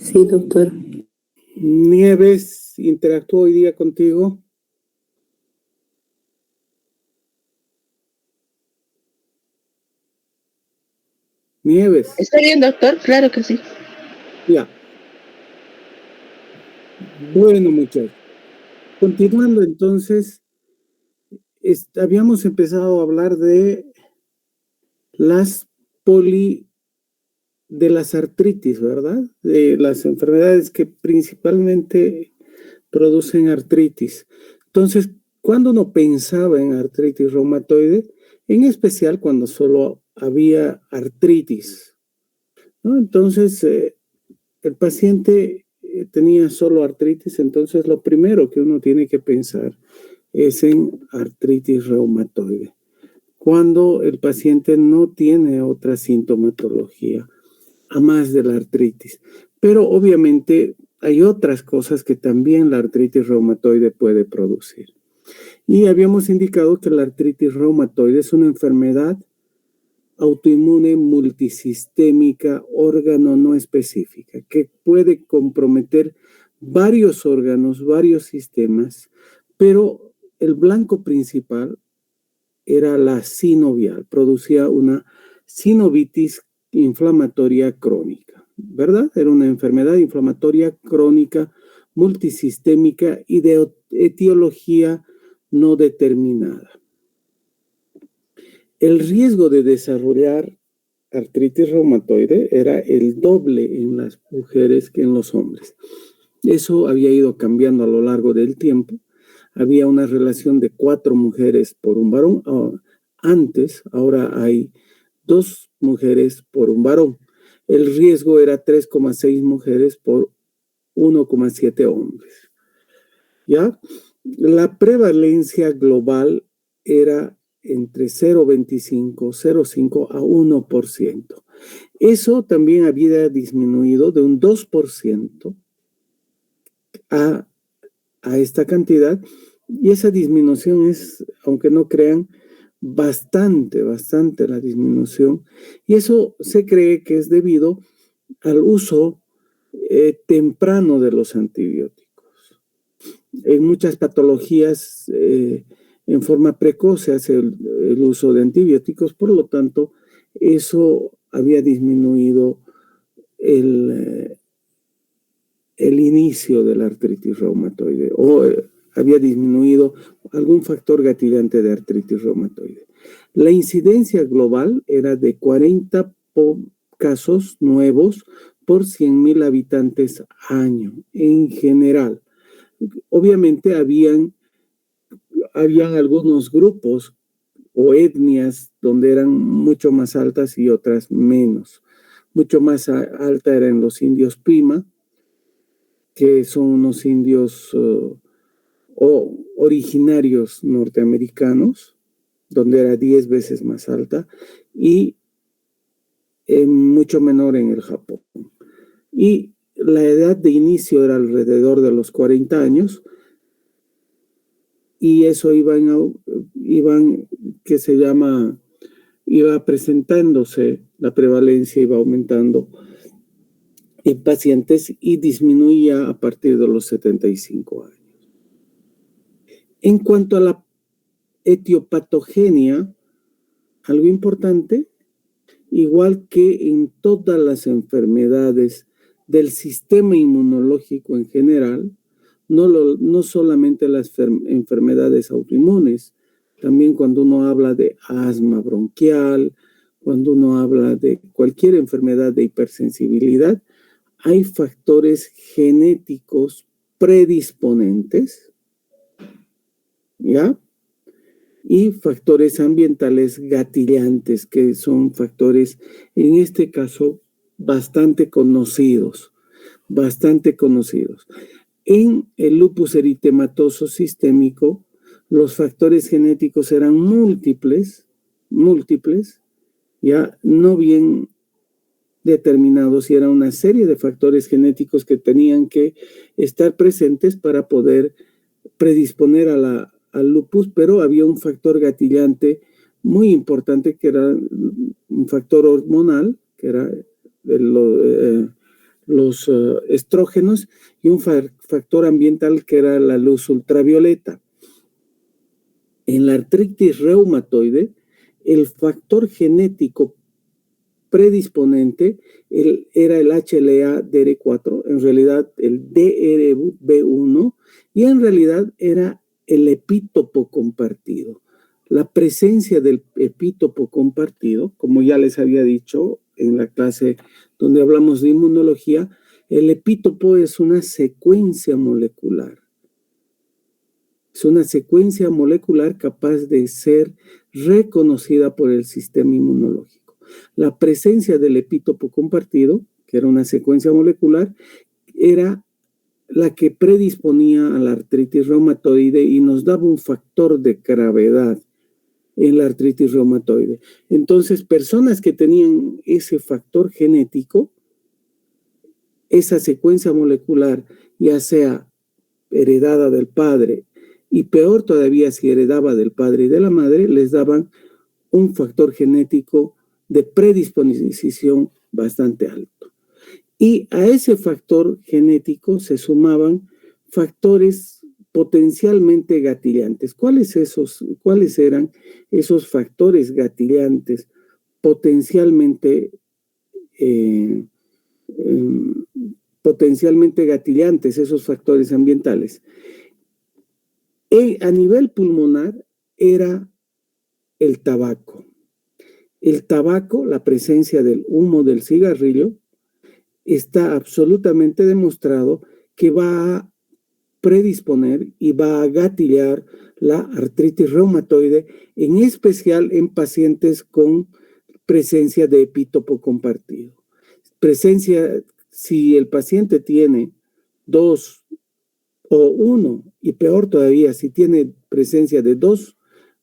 Sí, doctor. Nieves, ¿interactúo hoy día contigo? Nieves. ¿Está bien, doctor? Claro que sí. Ya. Bueno, muchachos. Continuando entonces, habíamos empezado a hablar de las artritis, ¿verdad? De las enfermedades que principalmente producen artritis. Entonces, cuando uno pensaba en artritis reumatoide, en especial cuando solo había artritis, ¿no? Entonces, el paciente tenía solo artritis, entonces lo primero que uno tiene que pensar es en artritis reumatoide. Cuando el paciente no tiene otra sintomatología, a más de la artritis. Pero obviamente hay otras cosas que también la artritis reumatoide puede producir. Y habíamos indicado que la artritis reumatoide es una enfermedad autoinmune multisistémica, órgano no específica, que puede comprometer varios órganos, varios sistemas, pero el blanco principal era la sinovial, producía una sinovitis inflamatoria crónica, ¿verdad? Era una enfermedad inflamatoria crónica multisistémica y de etiología no determinada. El riesgo de desarrollar artritis reumatoide era el doble en las mujeres que en los hombres. Eso había ido cambiando a lo largo del tiempo. Había una relación de 4 mujeres por un varón. Antes, ahora hay 2 mujeres por un varón. El riesgo era 3,6 mujeres por 1,7 hombres. ¿Ya? La prevalencia global era entre 0,25, 0,5 a 1%. Eso también había disminuido de un 2% a esta cantidad, y esa disminución es, aunque no crean, bastante la disminución, y eso se cree que es debido al uso temprano de los antibióticos. En muchas patologías, en forma precoz se hace el uso de antibióticos, por lo tanto, eso había disminuido el inicio de la artritis reumatoide, o había disminuido algún factor gatillante de artritis reumatoide. La incidencia global era de 40 casos nuevos por 100,000 habitantes año, en general. Obviamente habían algunos grupos o etnias donde eran mucho más altas y otras menos. Mucho más alta era en los indios Pima, que son unos indios originarios norteamericanos, donde era 10 veces más alta, y mucho menor en el Japón. Y la edad de inicio era alrededor de los 40 años, y eso iba presentándose, la prevalencia iba aumentando en pacientes y disminuía a partir de los 75 años. En cuanto a la etiopatogenia, algo importante, igual que en todas las enfermedades del sistema inmunológico en general, no solamente las enfermedades autoinmunes, también cuando uno habla de asma bronquial, cuando uno habla de cualquier enfermedad de hipersensibilidad, hay factores genéticos predisponentes, ¿ya? Y factores ambientales gatillantes, que son factores, en este caso, bastante conocidos. En el lupus eritematoso sistémico, los factores genéticos eran múltiples, ya no bien determinados, y era una serie de factores genéticos que tenían que estar presentes para poder predisponer al lupus, pero había un factor gatillante muy importante que era un factor hormonal, que era los estrógenos y un factor ambiental que era la luz ultravioleta. En la artritis reumatoide, el factor genético predisponente era el HLA-DR4, en realidad el DRB1, y en realidad era el epítopo compartido. La presencia del epítopo compartido, como ya les había dicho en la clase donde hablamos de inmunología, el epítopo es una secuencia molecular. Es una secuencia molecular capaz de ser reconocida por el sistema inmunológico. La presencia del epítopo compartido, que era una secuencia molecular, era la que predisponía a la artritis reumatoide y nos daba un factor de gravedad en la artritis reumatoide. Entonces, personas que tenían ese factor genético, esa secuencia molecular, ya sea heredada del padre, y peor todavía si heredaba del padre y de la madre, les daban un factor genético de predisposición bastante alto. Y a ese factor genético se sumaban factores potencialmente gatillantes. ¿Cuáles eran esos factores gatillantes potencialmente gatillantes, esos factores ambientales? A nivel pulmonar era el tabaco. El tabaco, la presencia del humo del cigarrillo, está absolutamente demostrado que va a predisponer y va a gatillar la artritis reumatoide, en especial en pacientes con presencia de epítopo compartido. Si el paciente tiene 2 o 1, y peor todavía, si tiene presencia de 2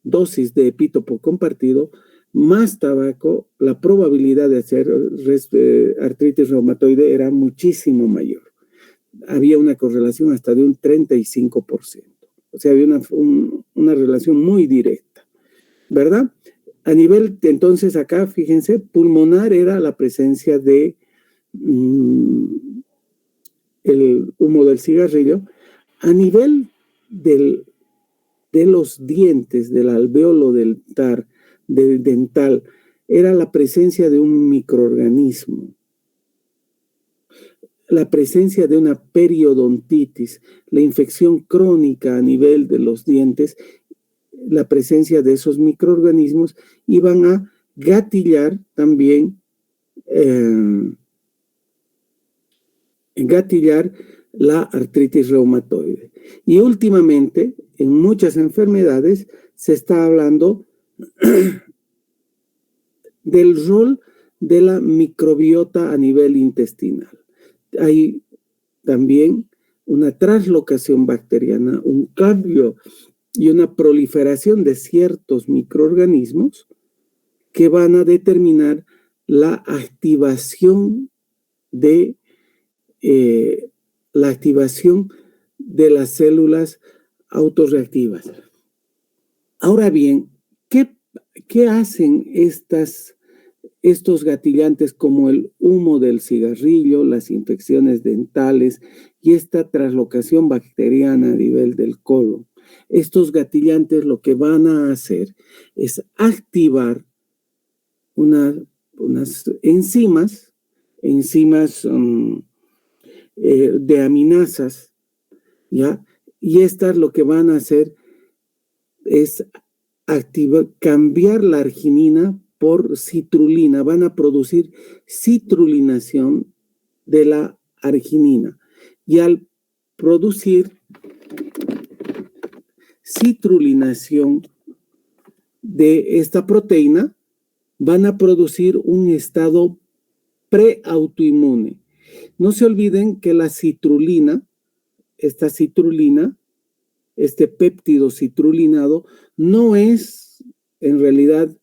dosis de epítopo compartido, más tabaco, la probabilidad de hacer artritis reumatoide era muchísimo mayor. Había una correlación hasta de un 35%. O sea, había una relación muy directa, ¿verdad? A nivel, entonces acá, fíjense, pulmonar era la presencia de el humo del cigarrillo. A nivel de los dientes, del alveolo dental, era la presencia de un microorganismo, la presencia de una periodontitis, la infección crónica a nivel de los dientes, la presencia de esos microorganismos iban a gatillar también la artritis reumatoide. Y últimamente, en muchas enfermedades, se está hablando del rol de la microbiota a nivel intestinal. Hay también una translocación bacteriana, un cambio y una proliferación de ciertos microorganismos que van a determinar la activación de las células autorreactivas. Ahora bien, ¿qué hacen estos gatillantes como el humo del cigarrillo, las infecciones dentales y esta translocación bacteriana a nivel del colon? Estos gatillantes lo que van a hacer es activar unas enzimas de aminasas, ¿ya? Y estas lo que van a hacer es cambiar la arginina por citrulina, van a producir citrulinación de la arginina. Y al producir citrulinación de esta proteína, van a producir un estado preautoinmune. No se olviden que la citrulina, este péptido citrulinado, no es en realidad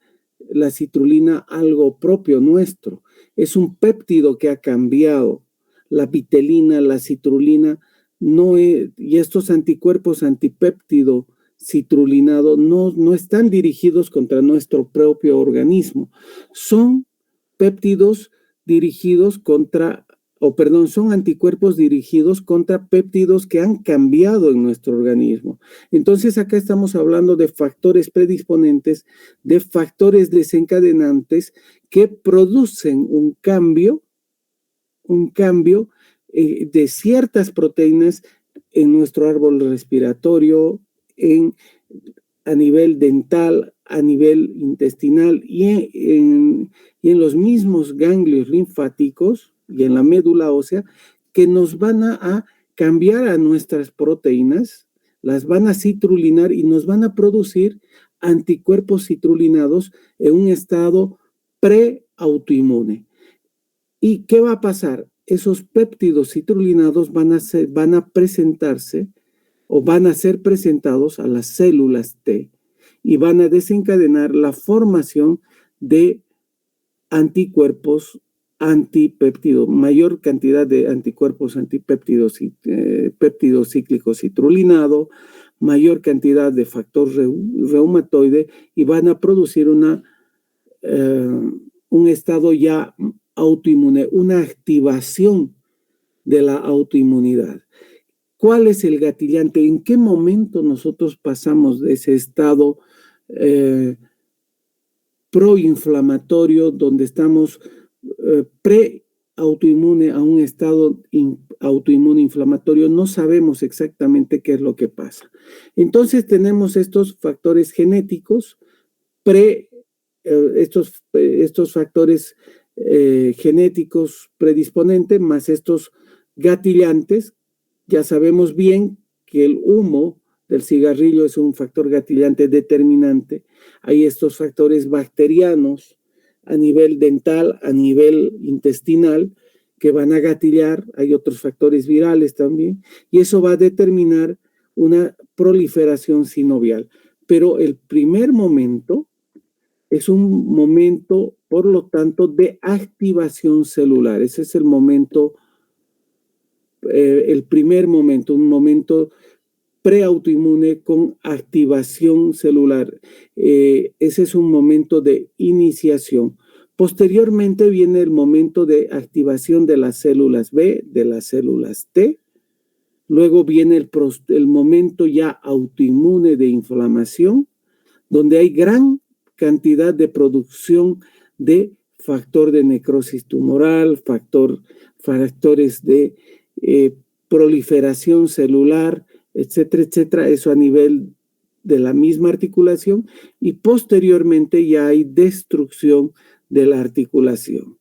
la citrulina algo propio nuestro. Es un péptido que ha cambiado. La vitelina, la citrulina, y estos anticuerpos antipéptido citrulinado no están dirigidos contra nuestro propio organismo. Son péptidos dirigidos contra son anticuerpos dirigidos contra péptidos que han cambiado en nuestro organismo. Entonces, acá estamos hablando de factores predisponentes, de factores desencadenantes que producen un cambio de ciertas proteínas en nuestro árbol respiratorio, a nivel dental, a nivel intestinal y en los mismos ganglios linfáticos y en la médula ósea, que nos van a cambiar a nuestras proteínas, las van a citrulinar y nos van a producir anticuerpos citrulinados en un estado preautoinmune. ¿Y qué va a pasar? Esos péptidos citrulinados van a presentarse o van a ser presentados a las células T y van a desencadenar la formación de anticuerpos antipéptidos, mayor cantidad de anticuerpos antipéptidos, péptido cíclico citrulinado, mayor cantidad de factor reumatoide y van a producir un estado ya autoinmune, una activación de la autoinmunidad. ¿Cuál es el gatillante? ¿En qué momento nosotros pasamos de ese estado proinflamatorio donde estamos pre-autoinmune a un estado autoinmune inflamatorio? No sabemos exactamente qué es lo que pasa. Entonces tenemos estos factores genéticos, estos factores genéticos predisponentes más estos gatillantes. Ya sabemos bien que el humo del cigarrillo es un factor gatillante determinante. Hay estos factores bacterianos a nivel dental, a nivel intestinal, que van a gatillar. Hay otros factores virales también. Y eso va a determinar una proliferación sinovial. Pero el primer momento es un momento, por lo tanto, de activación celular. Ese es el momento, el primer momento, un momento preautoinmune con activación celular. Ese es un momento de iniciación. Posteriormente viene el momento de activación de las células B, de las células T. Luego viene el momento ya autoinmune de inflamación, donde hay gran cantidad de producción de factor de necrosis tumoral, factores de proliferación celular, etcétera, etcétera. Eso a nivel de la misma articulación, y posteriormente ya hay destrucción de la articulación.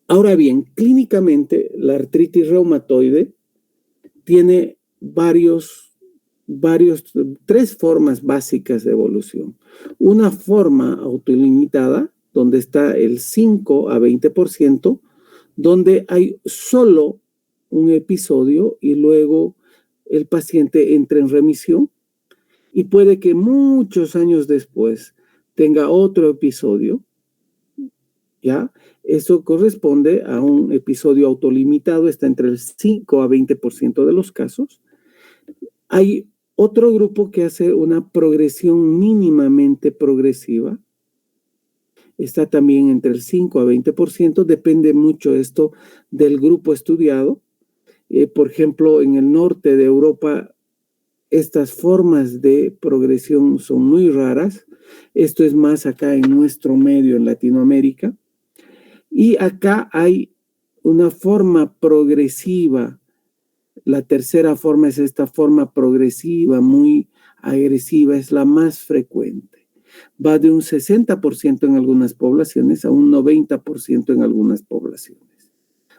Ahora bien, clínicamente la artritis reumatoide tiene tres formas básicas de evolución. Una forma autolimitada, donde está el 5 a 20%, donde hay solo un episodio y luego el paciente entra en remisión, y puede que muchos años después tenga otro episodio, ¿ya? Eso corresponde a un episodio autolimitado, está entre el 5 a 20% de los casos. Hay otro grupo que hace una progresión mínimamente progresiva, está también entre el 5 a 20%, depende mucho esto del grupo estudiado. Por ejemplo, en el norte de Europa, estas formas de progresión son muy raras. Esto es más acá en nuestro medio, en Latinoamérica. Y acá hay una forma progresiva. La tercera forma es esta forma progresiva, muy agresiva, es la más frecuente. Va de un 60% en algunas poblaciones a un 90% en algunas poblaciones,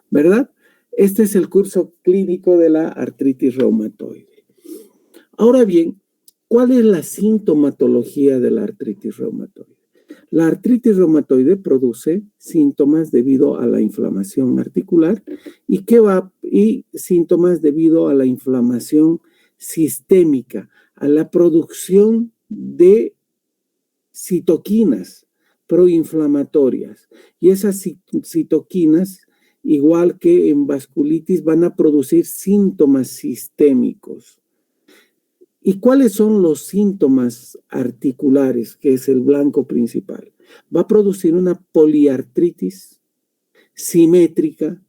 ¿verdad? Este es el curso clínico de la artritis reumatoide. Ahora bien, ¿cuál es la sintomatología de la artritis reumatoide? La artritis reumatoide produce síntomas debido a la inflamación articular y síntomas debido a la inflamación sistémica, a la producción de citoquinas proinflamatorias. Y esas citoquinas, igual que en vasculitis, van a producir síntomas sistémicos. ¿Y cuáles son los síntomas articulares, que es el blanco principal? Va a producir una poliartritis simétrica,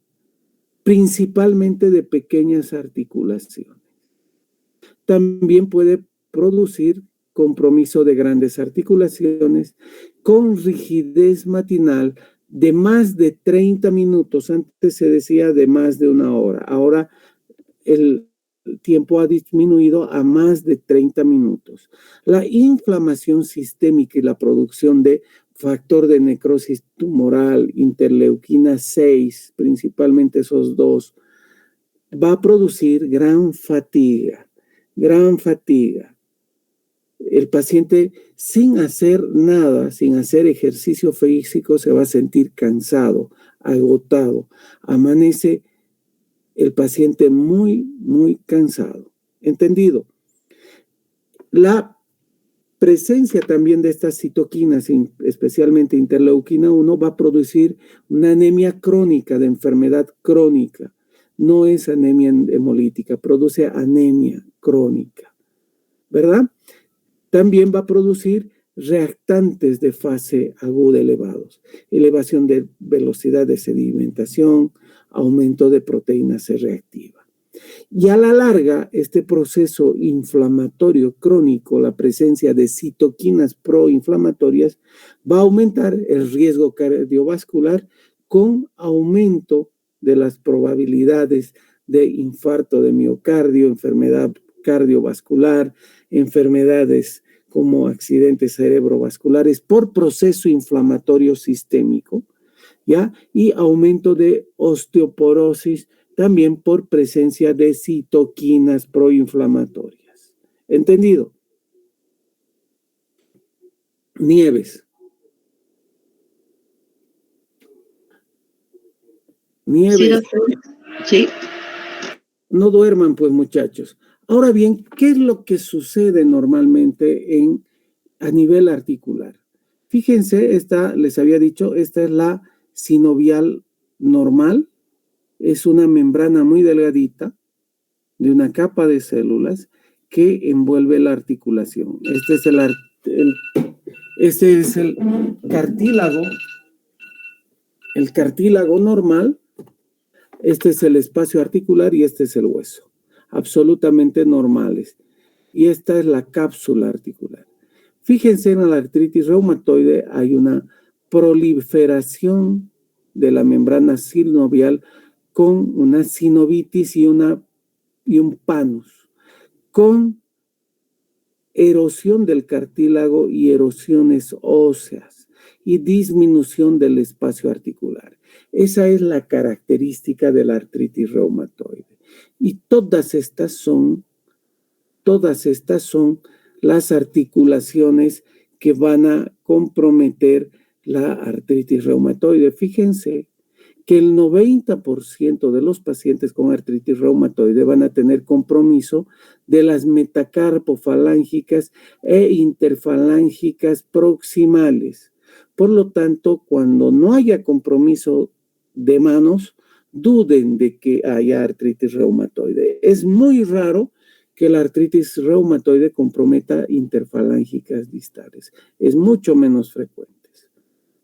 principalmente de pequeñas articulaciones. También puede producir compromiso de grandes articulaciones con rigidez matinal de más de 30 minutos. Antes se decía de más de una hora. Ahora el tiempo ha disminuido a más de 30 minutos. La inflamación sistémica y la producción de factor de necrosis tumoral, interleuquina 6, principalmente esos dos, va a producir gran fatiga. El paciente, sin hacer nada, sin hacer ejercicio físico, se va a sentir cansado, agotado. Amanece el paciente muy, muy cansado. ¿Entendido? La presencia también de estas citoquinas, especialmente interleuquina 1, va a producir una anemia crónica, de enfermedad crónica. No es anemia hemolítica, produce anemia crónica, ¿verdad? También va a producir reactantes de fase aguda elevados, elevación de velocidad de sedimentación, aumento de proteína C reactiva. Y a la larga, este proceso inflamatorio crónico, la presencia de citoquinas proinflamatorias, va a aumentar el riesgo cardiovascular con aumento de las probabilidades de infarto de miocardio, enfermedad cardiovascular, enfermedades como accidentes cerebrovasculares por proceso inflamatorio sistémico, ¿ya? Y aumento de osteoporosis también por presencia de citoquinas proinflamatorias. ¿Entendido? Nieves. Sí, doctor. Sí. No duerman, pues, muchachos. Ahora bien, ¿qué es lo que sucede normalmente a nivel articular? Fíjense, les había dicho, esta es la sinovial normal. Es una membrana muy delgadita de una capa de células que envuelve la articulación. Este es el cartílago. El cartílago normal. Este es el espacio articular y este es el hueso. Absolutamente normales. Y esta es la cápsula articular. Fíjense, en la artritis reumatoide hay una proliferación de la membrana sinovial con una sinovitis y un panus, con erosión del cartílago y erosiones óseas y disminución del espacio articular. Esa es la característica de la artritis reumatoide. Y todas estas son las articulaciones que van a comprometer la artritis reumatoide. Fíjense que el 90% de los pacientes con artritis reumatoide van a tener compromiso de las metacarpofalángicas e interfalángicas proximales. Por lo tanto, cuando no haya compromiso de manos, duden de que haya artritis reumatoide. Es muy raro que la artritis reumatoide comprometa interfalángicas distales. Es mucho menos frecuente,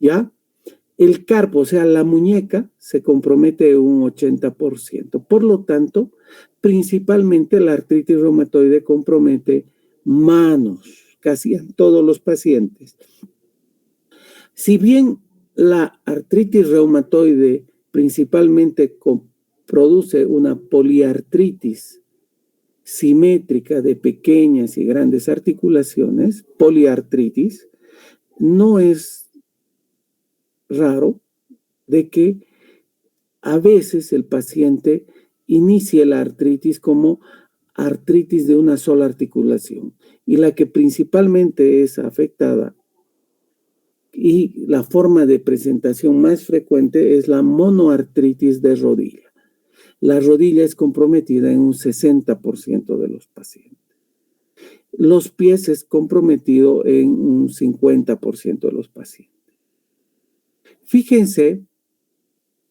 ¿ya? El carpo, o sea, la muñeca, se compromete un 80%. Por lo tanto, principalmente la artritis reumatoide compromete manos, casi en todos los pacientes. Si bien la artritis reumatoide principalmente produce una poliartritis simétrica de pequeñas y grandes articulaciones, poliartritis, no es raro de que a veces el paciente inicie la artritis como artritis de una sola articulación, y la que principalmente es afectada y la forma de presentación más frecuente es la monoartritis de rodilla. La rodilla es comprometida en un 60% de los pacientes. Los pies es comprometido en un 50% de los pacientes. Fíjense,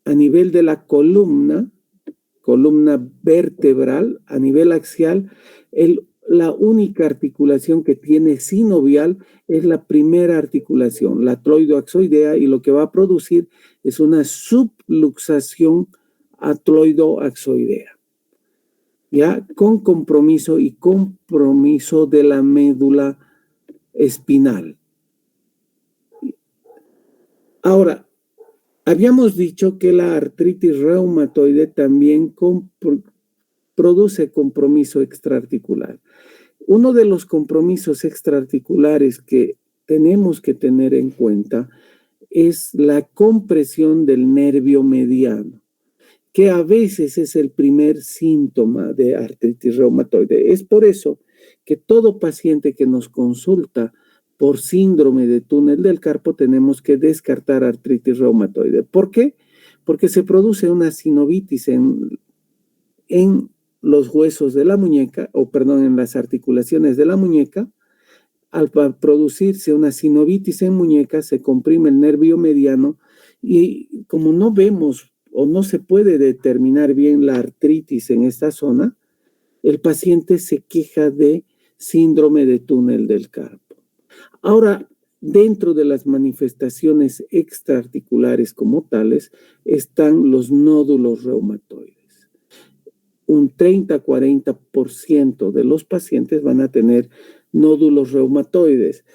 a nivel de la columna vertebral, a nivel axial, la única articulación que tiene sinovial es la primera articulación, la troidoaxoidea, y lo que va a producir es una subluxación atloidoaxoidea, ya con compromiso de la médula espinal. Ahora, habíamos dicho que la artritis reumatoide también produce compromiso extraarticular. Uno de los compromisos extraarticulares que tenemos que tener en cuenta es la compresión del nervio mediano, que a veces es el primer síntoma de artritis reumatoide. Es por eso que todo paciente que nos consulta por síndrome de túnel del carpo tenemos que descartar artritis reumatoide. ¿Por qué? Porque se produce una sinovitis en los huesos de la muñeca, en las articulaciones de la muñeca. Al producirse una sinovitis en muñeca, se comprime el nervio mediano y como no vemos o no se puede determinar bien la artritis en esta zona, el paciente se queja de síndrome de túnel del carpo. Ahora, dentro de las manifestaciones extraarticulares como tales, están los nódulos reumatoides. Un 30-40% de los pacientes van a tener nódulos reumatoides.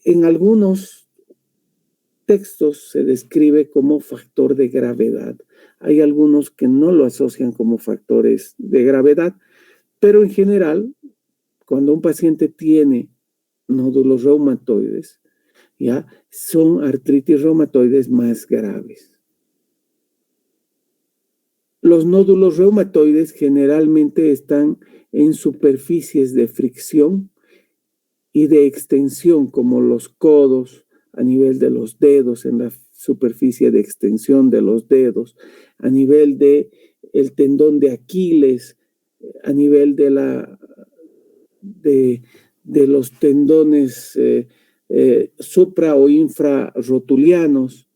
En algunos textos se describe como factor de gravedad. Hay algunos que no lo asocian como factores de gravedad, pero en general, cuando un paciente tiene nódulos reumatoides, ya son artritis reumatoides más graves. Los nódulos reumatoides generalmente están en superficies de fricción y de extensión, como los codos, a nivel de los dedos, en la superficie de extensión de los dedos, a nivel de el tendón de Aquiles, a nivel de los tendones supra o infrarrotulianos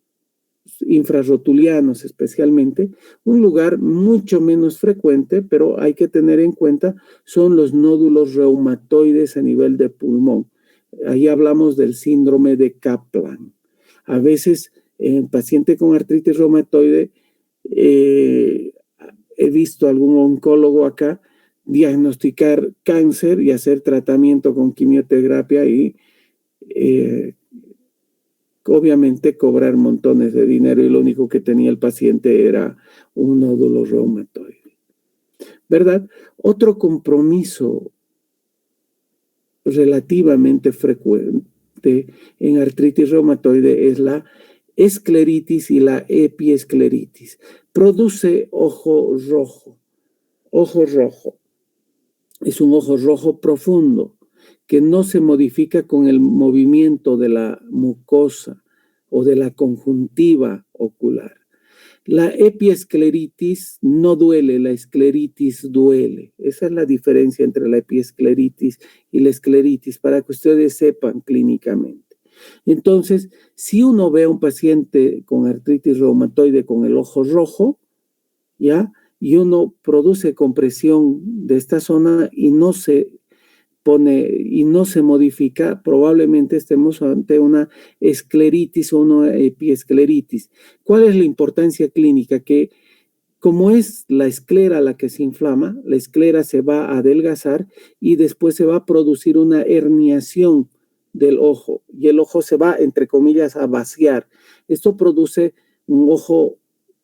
especialmente. Un lugar mucho menos frecuente, pero hay que tener en cuenta, son los nódulos reumatoides a nivel de pulmón. Ahí hablamos del síndrome de Kaplan. A veces, en paciente con artritis reumatoide, he visto algún oncólogo acá diagnosticar cáncer y hacer tratamiento con quimioterapia y obviamente cobrar montones de dinero, y lo único que tenía el paciente era un nódulo reumatoide, ¿verdad? Otro compromiso relativamente frecuente en artritis reumatoide es la escleritis y la epiescleritis. Produce ojo rojo. Ojo rojo. Es un ojo rojo profundo que no se modifica con el movimiento de la mucosa o de la conjuntiva ocular. La epiescleritis no duele, la escleritis duele. Esa es la diferencia entre la epiescleritis y la escleritis, para que ustedes sepan clínicamente. Entonces, si uno ve a un paciente con artritis reumatoide con el ojo rojo, ¿ya? Y uno produce compresión de esta zona y no se modifica, probablemente estemos ante una escleritis o una epiescleritis. ¿Cuál es la importancia clínica? Que como es la esclera la que se inflama, la esclera se va a adelgazar y después se va a producir una herniación del ojo y el ojo se va, entre comillas, a vaciar. Esto produce un ojo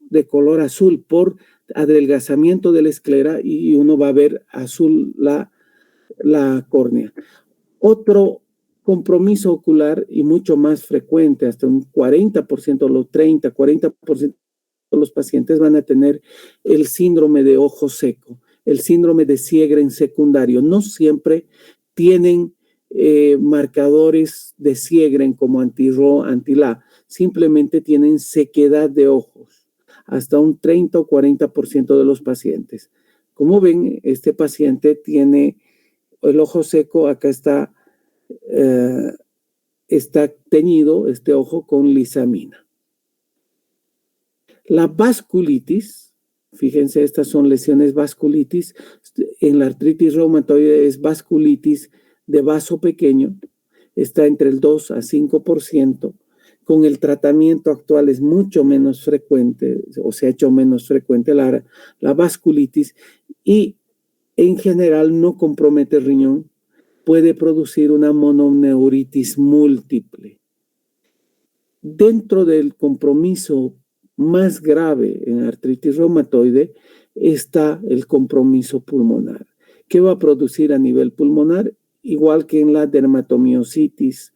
de color azul por adelgazamiento de la esclera y uno va a ver azul la córnea. Otro compromiso ocular y mucho más frecuente, hasta un 40%, los 30-40% de los pacientes van a tener el síndrome de ojo seco, el síndrome de Sjögren secundario. No siempre tienen marcadores de Sjögren como anti-Ro, anti-La, simplemente tienen sequedad de ojos, hasta un 30 o 40% de los pacientes. Como ven, este paciente tiene el ojo seco, acá está teñido este ojo con lisamina. La vasculitis, fíjense, estas son lesiones vasculitis. En la artritis reumatoide es vasculitis de vaso pequeño, está entre el 2 a 5%. con el tratamiento actual es mucho menos frecuente, o se ha hecho menos frecuente la vasculitis, y en general no compromete el riñón, puede producir una mononeuritis múltiple. Dentro del compromiso más grave en artritis reumatoide está el compromiso pulmonar. ¿Qué va a producir a nivel pulmonar? Igual que en la dermatomiositis,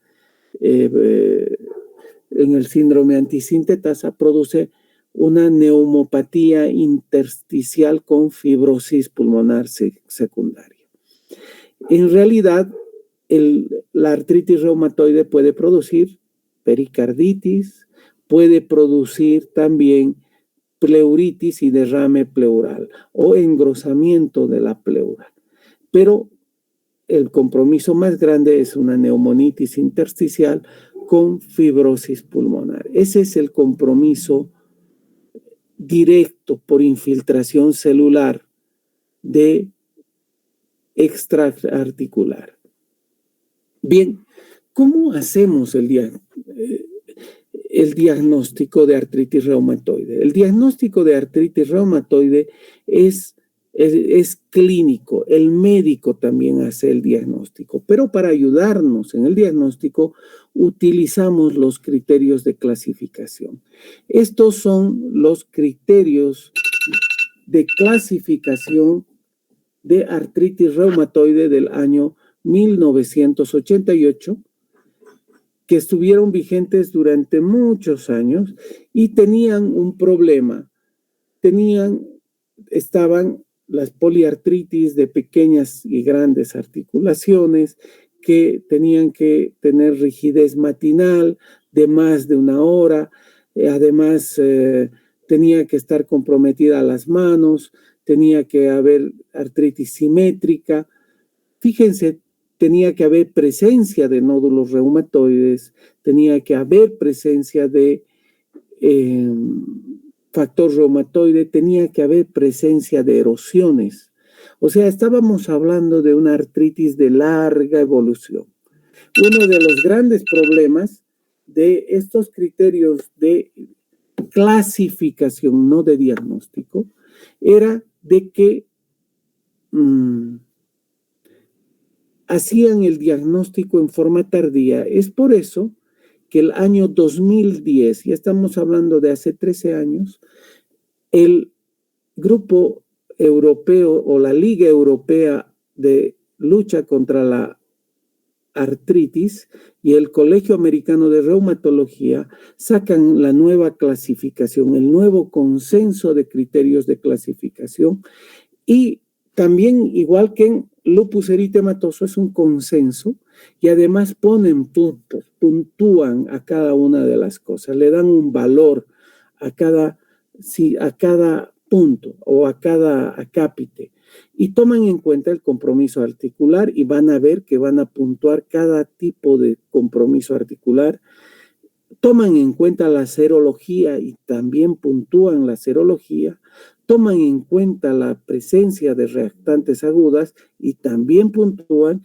en el síndrome antisintetasa, produce una neumopatía intersticial con fibrosis pulmonar secundaria. En realidad, la artritis reumatoide puede producir pericarditis, puede producir también pleuritis y derrame pleural o engrosamiento de la pleura. Pero el compromiso más grande es una neumonitis intersticial con fibrosis pulmonar. Ese es el compromiso directo por infiltración celular de extraarticular. Bien, ¿cómo hacemos el diagnóstico de artritis reumatoide? El diagnóstico de artritis reumatoide es clínico, el médico también hace el diagnóstico, pero para ayudarnos en el diagnóstico utilizamos los criterios de clasificación. Estos son los criterios de clasificación de artritis reumatoide del año 1988, que estuvieron vigentes durante muchos años y tenían un problema. Estaban las poliartritis de pequeñas y grandes articulaciones que tenían que tener rigidez matinal de más de 1 hora. Además, tenía que estar comprometida las manos, tenía que haber artritis simétrica. Fíjense, tenía que haber presencia de nódulos reumatoides, tenía que haber presencia de factor reumatoide, tenía que haber presencia de erosiones. O sea, estábamos hablando de una artritis de larga evolución. Uno de los grandes problemas de estos criterios de clasificación, no de diagnóstico, era de que hacían el diagnóstico en forma tardía. Es por eso que el año 2010, ya estamos hablando de hace 13 años, el Grupo Europeo o la Liga Europea de Lucha contra la Artritis y el Colegio Americano de Reumatología sacan la nueva clasificación, el nuevo consenso de criterios de clasificación, y también, igual que en lupus eritematoso, es un consenso y además ponen puntos, puntúan a cada una de las cosas, le dan un valor a cada punto o a cada acápite y toman en cuenta el compromiso articular y van a ver que van a puntuar cada tipo de compromiso articular. Toman en cuenta la serología y también puntúan la serología. Toman en cuenta la presencia de reactantes agudas y también puntúan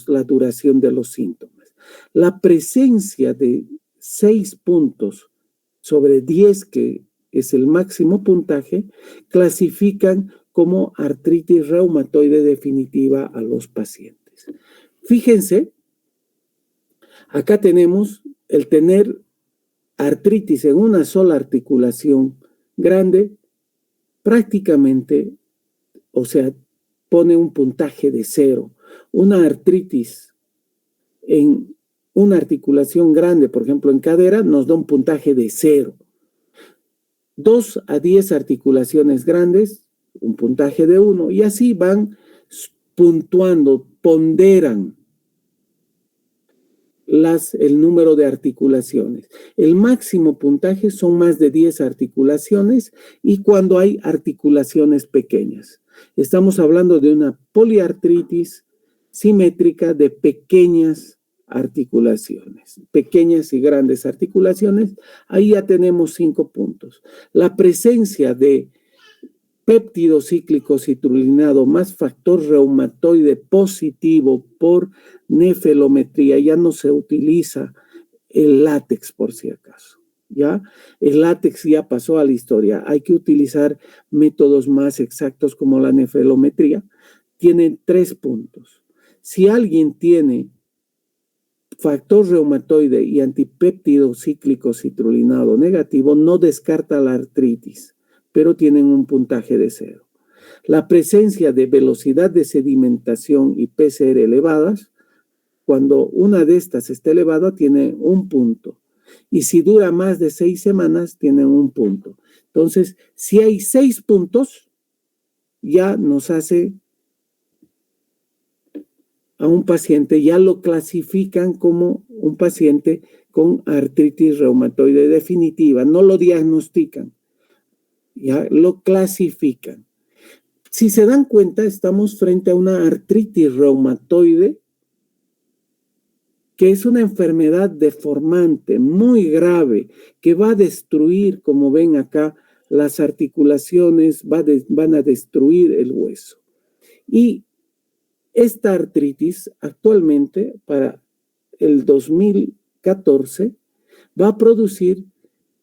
la duración de los síntomas. La presencia de 6 puntos sobre 10, que es el máximo puntaje, clasifican como artritis reumatoide definitiva a los pacientes. Fíjense, acá tenemos el tener artritis en una sola articulación grande, prácticamente, o sea, pone un puntaje de 0. Una artritis en una articulación grande, por ejemplo, en cadera, nos da un puntaje de 0. 2 a 10 articulaciones grandes, un puntaje de 1, y así van puntuando, ponderan el número de articulaciones. El máximo puntaje son más de 10 articulaciones y cuando hay articulaciones pequeñas. Estamos hablando de una poliartritis simétrica de pequeñas articulaciones, pequeñas y grandes articulaciones. Ahí ya tenemos 5 puntos. La presencia de péptido cíclico citrulinado más factor reumatoide positivo por nefelometría, ya no se utiliza el látex, por si acaso. ¿Ya? El látex ya pasó a la historia. Hay que utilizar métodos más exactos como la nefelometría. Tienen 3 puntos. Si alguien tiene factor reumatoide y antipéptido cíclico citrulinado negativo, no descarta la artritis, pero tienen un puntaje de 0. La presencia de velocidad de sedimentación y PCR elevadas, cuando una de estas está elevada, tiene 1 punto. Y si dura más de 6 semanas, tiene 1 punto. Entonces, si hay 6 puntos, ya nos hace a un paciente, ya lo clasifican como un paciente con artritis reumatoide definitiva, no lo diagnostican, ya lo clasifican. Si se dan cuenta, estamos frente a una artritis reumatoide que es una enfermedad deformante muy grave que va a destruir, como ven acá, las articulaciones, van a destruir el hueso. Y esta artritis actualmente, para el 2014, va a producir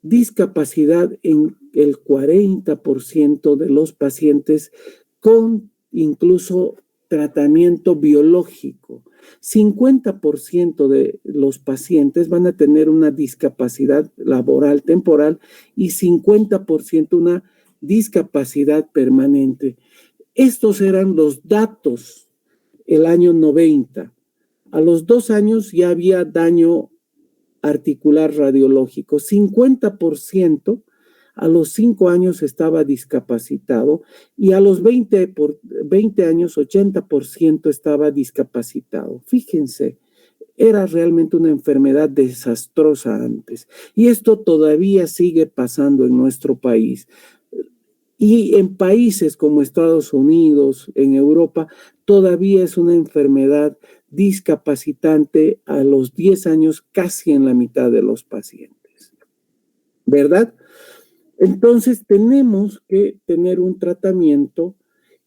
discapacidad en el 40% de los pacientes con incluso tratamiento biológico. 50% de los pacientes van a tener una discapacidad laboral temporal y 50% una discapacidad permanente. Estos eran los datos el año 90. A los 2 años ya había daño articular radiológico. 50% a los 5 años estaba discapacitado y a los 20 años 80% estaba discapacitado. Fíjense, era realmente una enfermedad desastrosa antes. Y esto todavía sigue pasando en nuestro país. Y en países como Estados Unidos, en Europa, todavía es una enfermedad discapacitante a los 10 años, casi en la mitad de los pacientes. ¿Verdad? Entonces tenemos que tener un tratamiento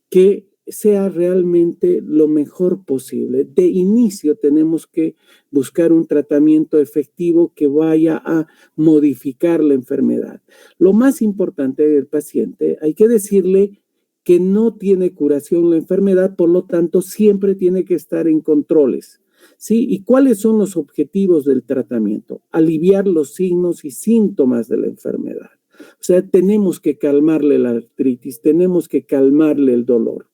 que sea realmente lo mejor posible. De inicio tenemos que buscar un tratamiento efectivo que vaya a modificar la enfermedad. Lo más importante del paciente, hay que decirle que no tiene curación la enfermedad, por lo tanto siempre tiene que estar en controles. ¿Sí? ¿Y cuáles son los objetivos del tratamiento? Aliviar los signos y síntomas de la enfermedad. O sea, tenemos que calmarle la artritis, tenemos que calmarle el dolor.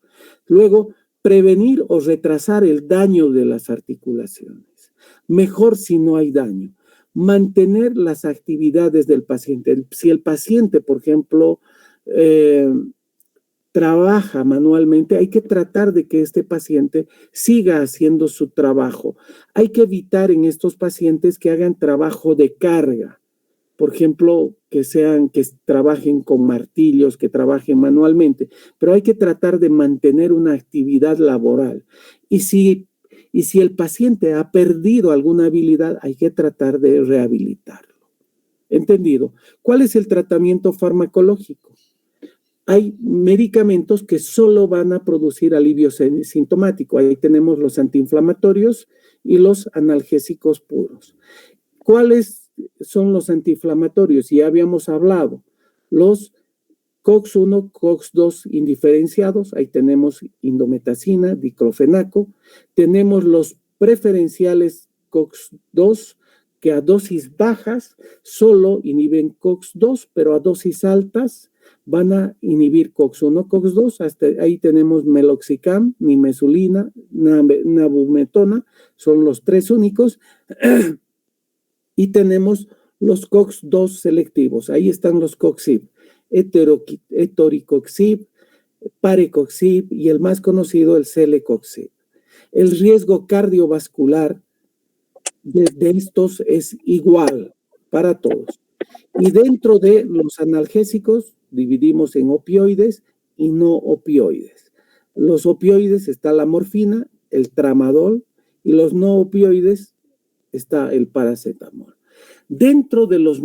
Luego, prevenir o retrasar el daño de las articulaciones. Mejor si no hay daño. Mantener las actividades del paciente. Si el paciente, por ejemplo, trabaja manualmente, hay que tratar de que este paciente siga haciendo su trabajo. Hay que evitar en estos pacientes que hagan trabajo de carga. Por ejemplo, que trabajen con martillos, que trabajen manualmente, pero hay que tratar de mantener una actividad laboral. Y si el paciente ha perdido alguna habilidad, hay que tratar de rehabilitarlo. ¿Entendido? ¿Cuál es el tratamiento farmacológico? Hay medicamentos que solo van a producir alivio sintomático. Ahí tenemos los antiinflamatorios y los analgésicos puros. ¿Cuáles son los antiinflamatorios? Ya habíamos hablado. Los COX-1, COX-2 indiferenciados. Ahí tenemos indometacina, diclofenaco. Tenemos los preferenciales COX-2 que a dosis bajas solo inhiben COX-2, pero a dosis altas van a inhibir COX-1, COX-2. Hasta ahí tenemos meloxicam, nimesulina, nabumetona. Son los 3 únicos. Y tenemos los COX-2 selectivos. Ahí están los COXIB, etoricoxib, parecoxib y el más conocido, el celecoxib. El riesgo cardiovascular de estos es igual para todos. Y dentro de los analgésicos dividimos en opioides y no opioides. Los opioides está la morfina, el tramadol, y los no opioides está el paracetamol. Dentro de los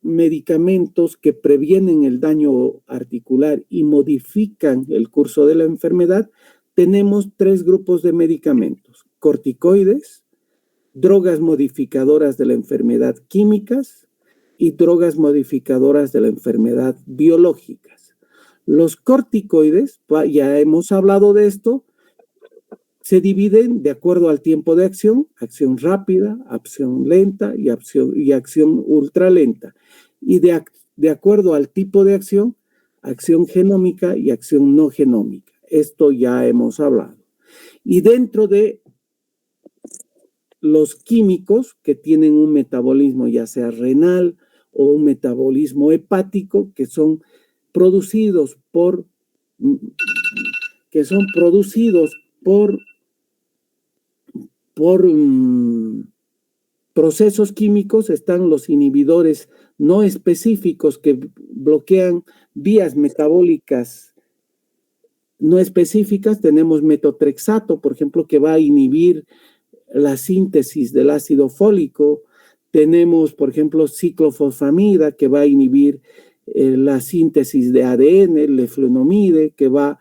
medicamentos que previenen el daño articular y modifican el curso de la enfermedad, tenemos 3 grupos de medicamentos: corticoides, drogas modificadoras de la enfermedad químicas y drogas modificadoras de la enfermedad biológicas. Los corticoides, ya hemos hablado de esto, se dividen de acuerdo al tiempo de acción, acción rápida, acción lenta y acción ultralenta. Y de acuerdo al tipo de acción genómica y acción no genómica. Esto ya hemos hablado. Y dentro de los químicos que tienen un metabolismo ya sea renal o un metabolismo hepático, que son producidos por procesos químicos, están los inhibidores no específicos que bloquean vías metabólicas no específicas. Tenemos metotrexato, por ejemplo, que va a inhibir la síntesis del ácido fólico. Tenemos, por ejemplo, ciclofosfamida, que va a inhibir la síntesis de ADN, leflunomide, que va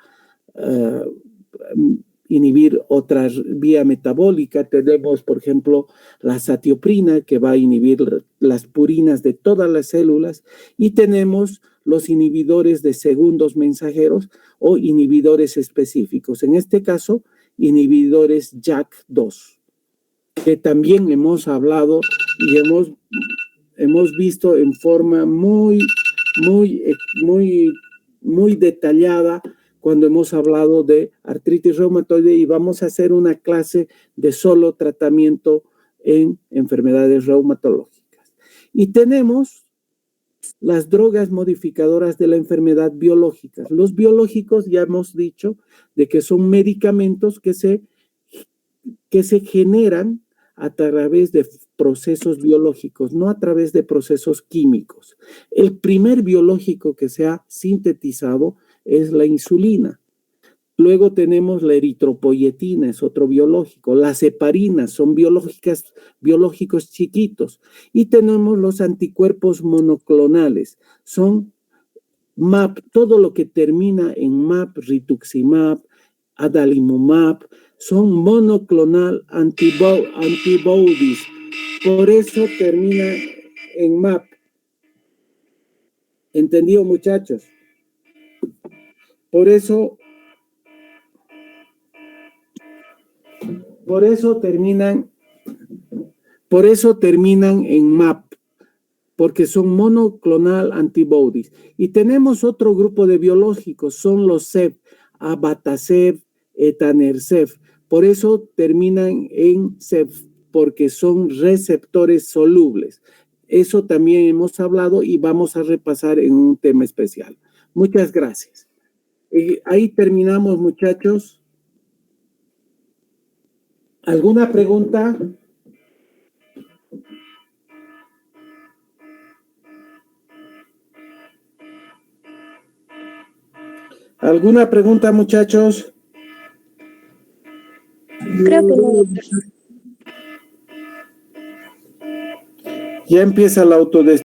a inhibir otra vía metabólica. Tenemos, por ejemplo, la satioprina, que va a inhibir las purinas de todas las células. Y tenemos los inhibidores de segundos mensajeros o inhibidores específicos. En este caso, inhibidores JAK2, que también hemos hablado y hemos visto en forma muy detallada cuando hemos hablado de artritis reumatoide, y vamos a hacer una clase de solo tratamiento en enfermedades reumatológicas. Y tenemos las drogas modificadoras de la enfermedad biológicas. Los biológicos ya hemos dicho de que son medicamentos que se generan a través de procesos biológicos, no a través de procesos químicos. El primer biológico que se ha sintetizado es la insulina. Luego tenemos la eritropoyetina, es otro biológico. Las heparinas son biológicos chiquitos. Y tenemos los anticuerpos monoclonales. Son MAP, todo lo que termina en MAP, rituximab, adalimumab, son monoclonal antibodies. Por eso termina en MAP. ¿Entendido, muchachos? Por eso terminan en MAP, porque son monoclonal antibodies. Y tenemos otro grupo de biológicos, son los CEP, abatacept, etanercept. Por eso terminan en CEP, porque son receptores solubles. Eso también hemos hablado y vamos a repasar en un tema especial. Muchas gracias. Ahí terminamos, muchachos. ¿Alguna pregunta? ¿Alguna pregunta, muchachos? Creo que no. Ya empieza la autodestrucción.